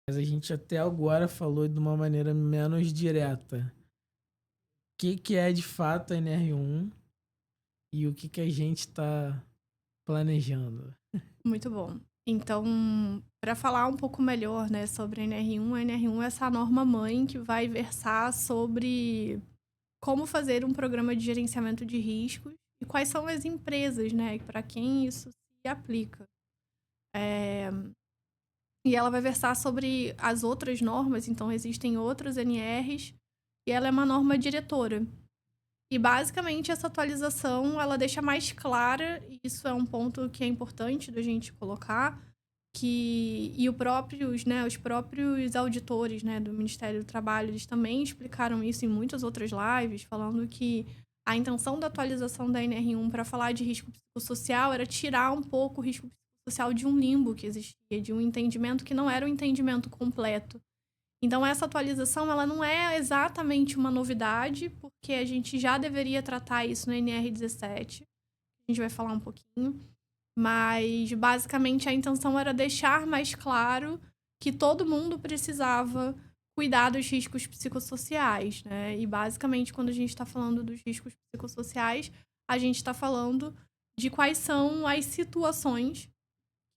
mas a gente até agora falou de uma maneira menos direta. O que que é de fato a NR1 e o que que a gente está planejando? Muito bom. Então, para falar um pouco melhor, né, sobre a NR1 é essa norma mãe que vai versar sobre como fazer um programa de gerenciamento de riscos e quais são as empresas, né, para quem isso se aplica. E ela vai versar sobre as outras normas, então existem outros NRs, e ela é uma norma diretora. E basicamente essa atualização, ela deixa mais clara, e isso é um ponto que é importante da gente colocar, que os próprios auditores, né, do Ministério do Trabalho, eles também explicaram isso em muitas outras lives, falando que a intenção da atualização da NR1 para falar de risco psicossocial era tirar um pouco o risco psicossocial de um limbo que existia, de um entendimento que não era um entendimento completo. Então essa atualização, ela não é exatamente uma novidade, porque a gente já deveria tratar isso no NR17. A gente vai falar um pouquinho. Mas, basicamente, a intenção era deixar mais claro que todo mundo precisava cuidar dos riscos psicossociais, né? E, basicamente, quando a gente está falando dos riscos psicossociais, a gente está falando de quais são as situações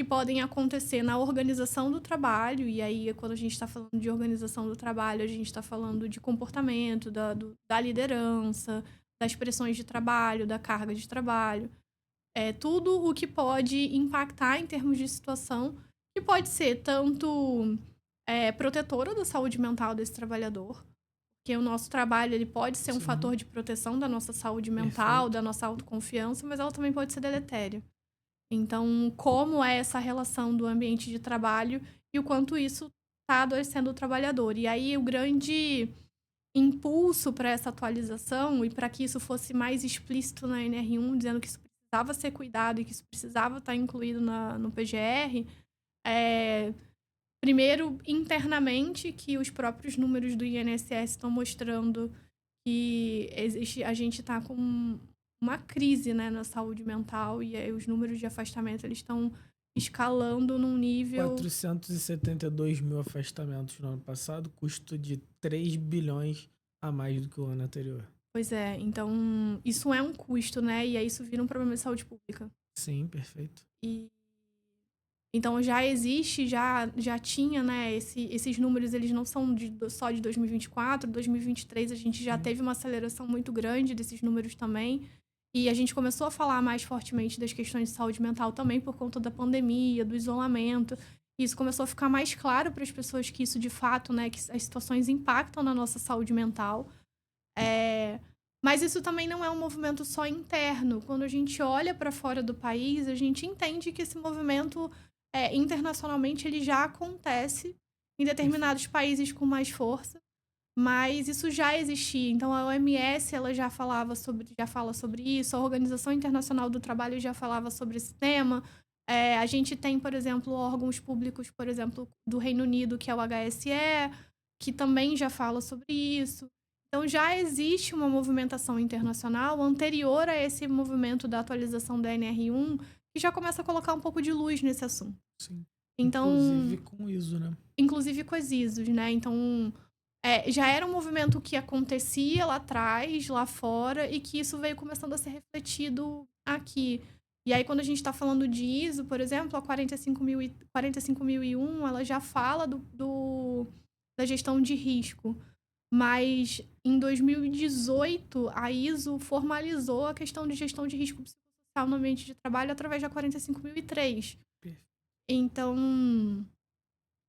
que podem acontecer na organização do trabalho. E aí, quando a gente está falando de organização do trabalho, a gente está falando de comportamento, da liderança, das pressões de trabalho, da carga de trabalho. Tudo o que pode impactar em termos de situação, que pode ser tanto protetora da saúde mental desse trabalhador, porque o nosso trabalho ele pode ser um Sim, fator de proteção da nossa saúde mental, perfeito. da nossa autoconfiança, mas ela também pode ser deletéria. Então, como é essa relação do ambiente de trabalho e o quanto isso está adoecendo o trabalhador. E aí, o grande impulso para essa atualização e para que isso fosse mais explícito na NR1, dizendo que isso precisava ser cuidado e que isso precisava estar incluído no PGR, é, primeiro, internamente, que os próprios números do INSS estão mostrando que a gente está com uma crise, né, na saúde mental e aí os números de afastamento eles estão escalando num nível. 472 mil afastamentos no ano passado, custo de 3 bilhões a mais do que o ano anterior. Pois é, então isso é um custo, né? E aí isso vira um problema de saúde pública. Sim, perfeito. E então já existe, já tinha, né? Esses números eles não são só de 2024, 2023 a gente já Sim. teve uma aceleração muito grande desses números também. E a gente começou a falar mais fortemente das questões de saúde mental também por conta da pandemia, do isolamento. E isso começou a ficar mais claro para as pessoas que isso de fato, né, que as situações impactam na nossa saúde mental. É, mas isso também não é um movimento só interno. Quando a gente olha para fora do país, a gente entende que esse movimento, internacionalmente, ele já acontece em Perfeito. determinados países com mais força, mas isso já existia. Então, a OMS ela já fala sobre isso, a Organização Internacional do Trabalho já falava sobre esse tema. A gente tem, por exemplo, órgãos públicos, por exemplo, do Reino Unido, que é o HSE, que também já fala sobre isso. Então, já existe uma movimentação internacional anterior a esse movimento da atualização da NR1, que já começa a colocar um pouco de luz nesse assunto. Sim. Inclusive Então, com ISO, né? inclusive com as ISOs, né? Então, já era um movimento que acontecia lá atrás, lá fora, e que isso veio começando a ser refletido aqui. E aí, quando a gente está falando de ISO, por exemplo, a 45001, ela já fala da gestão de risco. Mas em 2018, a ISO formalizou a questão de gestão de risco psicossocial no ambiente de trabalho através da 45003. Perfeito. Então,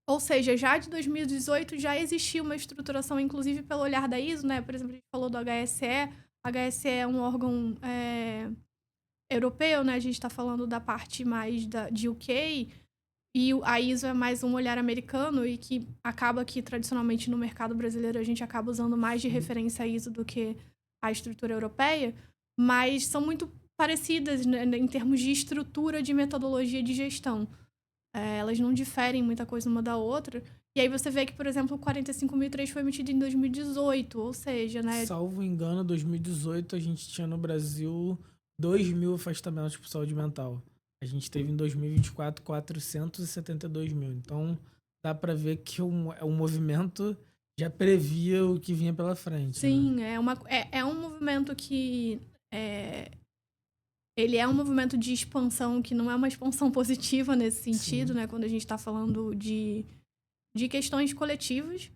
ou seja, já de 2018 já existia uma estruturação, inclusive pelo olhar da ISO, né? Por exemplo, a gente falou do HSE. HSE é um órgão europeu, né? A gente está falando da parte mais de UK. E a ISO é mais um olhar americano e que acaba que, tradicionalmente, no mercado brasileiro, a gente acaba usando mais de Sim. referência a ISO do que a estrutura europeia. Mas são muito parecidas, né, em termos de estrutura de metodologia de gestão. Elas não diferem muita coisa uma da outra. E aí você vê que, por exemplo, o 45003 foi emitido em 2018, ou seja, né? Salvo engano, 2018 a gente tinha no Brasil 2 mil afastamentos por saúde mental. A gente teve em 2024 472 mil. Então, dá pra ver que o movimento já previa o que vinha pela frente, né? Sim, é um movimento que ele é um movimento de expansão que não é uma expansão positiva nesse sentido, Sim. né? Quando a gente está falando de questões coletivas.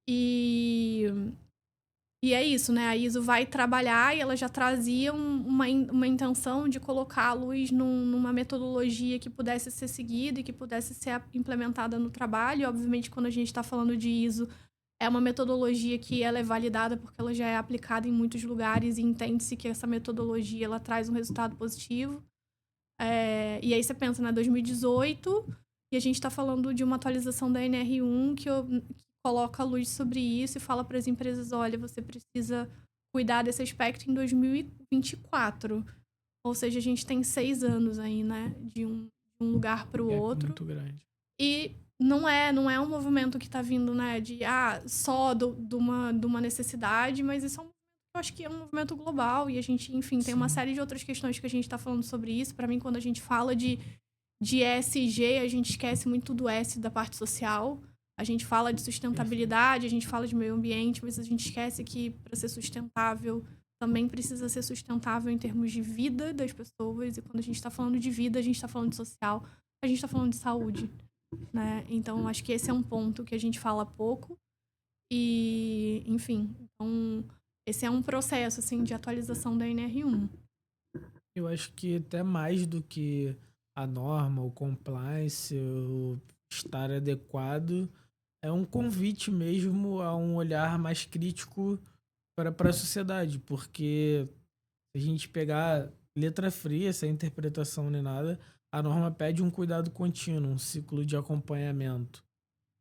E é isso, né? A ISO vai trabalhar e ela já trazia uma intenção de colocar a luz numa metodologia que pudesse ser seguida e que pudesse ser implementada no trabalho. E, obviamente, quando a gente está falando de ISO, é uma metodologia que ela é validada porque ela já é aplicada em muitos lugares e entende-se que essa metodologia ela traz um resultado positivo. E aí você pensa, né, 2018, e a gente está falando de uma atualização da NR1 que coloca a luz sobre isso e fala para as empresas, olha, você precisa cuidar desse aspecto em 2024. Ou seja, a gente tem 6 anos aí, né, de um lugar para o outro. Muito grande. E não é um movimento que está vindo, né, só de uma necessidade, mas isso é eu acho que é um movimento global e a gente, enfim, tem uma série de outras questões que a gente está falando sobre isso. Para mim, quando a gente fala de ESG, a gente esquece muito do S da parte social. A gente fala de sustentabilidade, a gente fala de meio ambiente, mas a gente esquece que para ser sustentável também precisa ser sustentável em termos de vida das pessoas. E quando a gente está falando de vida, a gente está falando de social, a gente está falando de saúde, né? Então, acho que esse é um ponto que a gente fala pouco. E, enfim, então, esse é um processo, assim, de atualização da NR1. Eu acho que até mais do que a norma, o compliance, o estar adequado, é um convite mesmo a um olhar mais crítico para a sociedade, porque se a gente pegar letra fria, sem interpretação nem nada, a norma pede um cuidado contínuo, um ciclo de acompanhamento.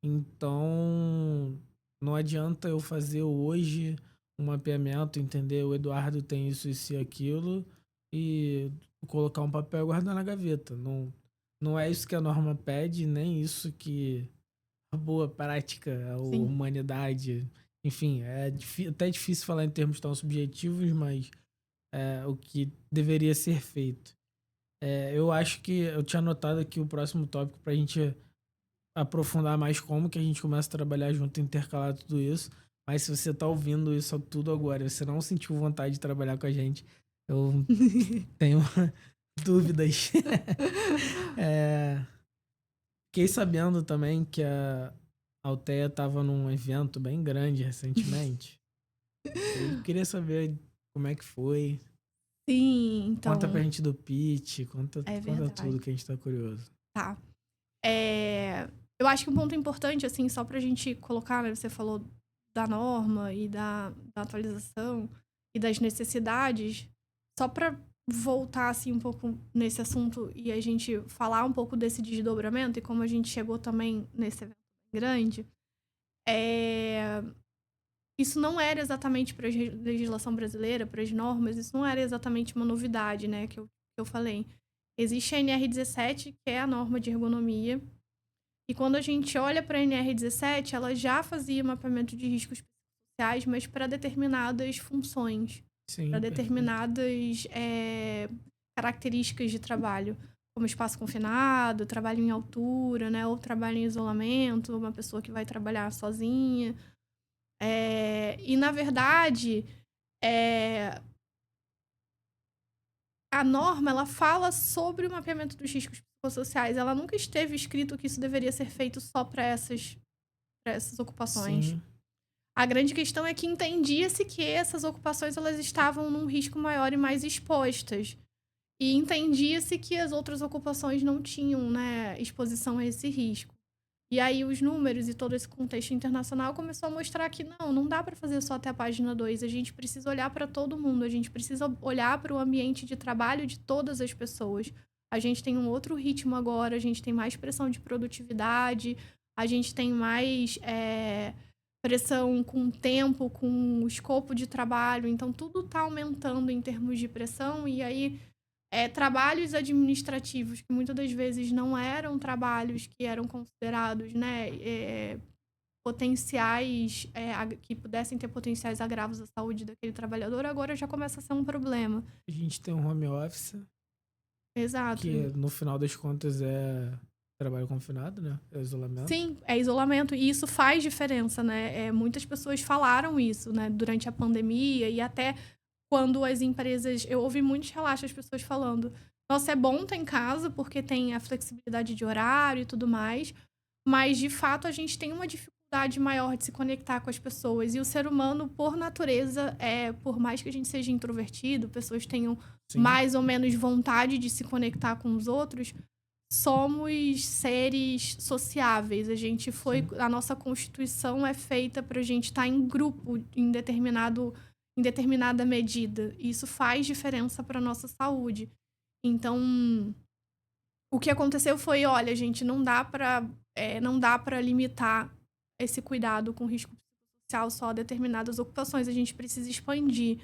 Então, não adianta eu fazer hoje um mapeamento, entender o Eduardo tem isso e aquilo, e colocar um papel e guardar na gaveta. Não é isso que a norma pede, nem isso que a boa prática, a Sim. humanidade. Enfim, até difícil falar em termos tão subjetivos, mas é o que deveria ser feito. Eu acho que eu tinha anotado aqui o próximo tópico para a gente aprofundar mais como que a gente começa a trabalhar junto, intercalar tudo isso. Mas se você tá ouvindo isso tudo agora e você não sentiu vontade de trabalhar com a gente, eu tenho dúvidas. Fiquei sabendo também que a Alteia estava num evento bem grande recentemente. Eu queria saber como é que foi. Sim, então. Conta pra gente do pitch, conta verdade. tudo que a gente tá curioso. Tá. Eu acho que um ponto importante, assim, só pra gente colocar, né? Você falou da norma e da atualização e das necessidades. Só pra voltar, assim, um pouco nesse assunto e a gente falar um pouco desse desdobramento e como a gente chegou também nesse evento grande. Isso não era exatamente para a legislação brasileira, para as normas, isso não era exatamente uma novidade, né, que eu falei. Existe a NR17, que é a norma de ergonomia, e quando a gente olha para a NR17, ela já fazia mapeamento de riscos sociais, mas para determinadas funções, para determinadas características de trabalho, como espaço confinado, trabalho em altura, né, ou trabalho em isolamento, uma pessoa que vai trabalhar sozinha. E, na verdade, a norma, ela fala sobre o mapeamento dos riscos psicossociais. Ela nunca esteve escrito que isso deveria ser feito só para essas ocupações. Sim. A grande questão é que entendia-se que essas ocupações elas estavam num risco maior e mais expostas. E entendia-se que as outras ocupações não tinham, né, exposição a esse risco. E aí os números e todo esse contexto internacional começou a mostrar que não dá para fazer só até a página 2. A gente precisa olhar para todo mundo, a gente precisa olhar para o ambiente de trabalho de todas as pessoas. A gente tem um outro ritmo agora, a gente tem mais pressão de produtividade, a gente tem mais pressão com tempo, com o escopo de trabalho. Então, tudo está aumentando em termos de pressão e aí trabalhos administrativos que muitas das vezes não eram trabalhos que eram considerados, né, potenciais, que pudessem ter potenciais agravos à saúde daquele trabalhador, agora já começa a ser um problema. A gente tem um home office. Exato. Que no final das contas é trabalho confinado, né? É isolamento. Sim, é isolamento. E isso faz diferença, né? Muitas pessoas falaram isso, né? Durante a pandemia e até quando as empresas... Eu ouvi muitos relatos das pessoas falando: nossa, é bom estar em casa porque tem a flexibilidade de horário e tudo mais, mas, de fato, a gente tem uma dificuldade maior de se conectar com as pessoas. E o ser humano, por natureza, por mais que a gente seja introvertido, pessoas tenham Sim. mais ou menos vontade de se conectar com os outros, somos seres sociáveis. A nossa constituição é feita para a gente estar em grupo em determinada medida. E isso faz diferença para nossa saúde. Então, o que aconteceu foi, olha, gente, não dá para limitar esse cuidado com risco social só a determinadas ocupações. A gente precisa expandir.